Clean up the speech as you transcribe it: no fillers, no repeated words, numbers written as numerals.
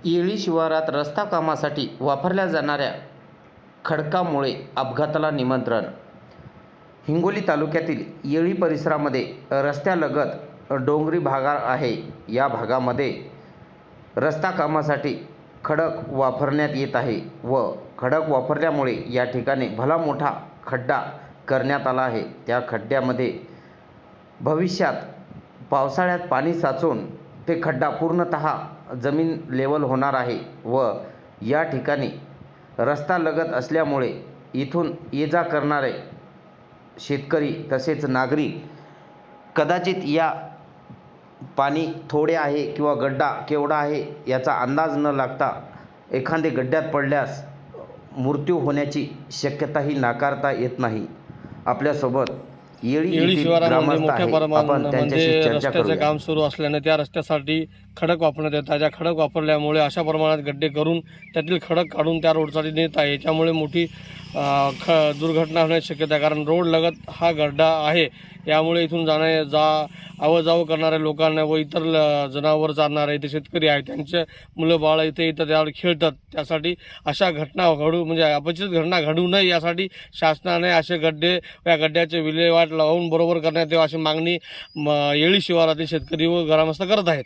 येळी शिवारात रस्ता कामासाठी वापरल्या जाणाऱ्या खडकामुळे अपघाताला निमंत्रण. हिंगोली तालुक्यातील येळी परिसरामध्ये रस्त्यालगत डोंगरी भाग आहे. या भागामध्ये रस्ता कामासाठी खडक वापरण्यात येत आहे व खडक वापरल्यामुळे या ठिकाणी भला मोठा खड्डा करण्यात आला आहे. त्या खड्ड्यामध्ये भविष्यात पावसाळ्यात पाणी साचून ते खड्डा पूर्णतः जमीन लेवल होणार आहे व या ठिकाणी रस्ता लगत असल्यामुळे इथून ये जा करणारे शेतकरी तसेच नागरिक कदाचित या पाणी थोडे आहे किंवा गड्डा केवढा आहे याचा अंदाज न लागता एखादे गड्ड्यात पडल्यास मृत्यू होण्याची शक्यताही नाकारता येत नाही. आपल्यासोबत येळी शिवारामध्ये मोठ्या प्रमाणामध्ये रस्त्याचं करूया. काम सुरू असल्याने त्या रस्त्यासाठी खडक वापरण्यात येतात. त्या खडक वापरल्यामुळे अशा प्रमाणात गड्डे करून त्यातील खडक काढून त्या रोडसाठी नेत आहे. याच्यामुळे मोठी दुर्घटना होण्याची शक्यता आहे, कारण रोड लगत हा गड्डा आहे. यामुळे इथून आवजाव करणाऱ्या लोकांना व इतर जनावर चालणारे इथे शेतकरी आहेत त्यांचे मुलं बाळ इथे त्यावर खेळतात. त्यासाठी अशा घटना अपचित घटना घडू नये यासाठी शासनाने असे गड्डे या गड्ड्याचे विल्हेवाट लावून बरोबर करण्यात यावे अशी मागणी येळी शिवारातील शेतकरी व ग्रामस्थ करत आहेत.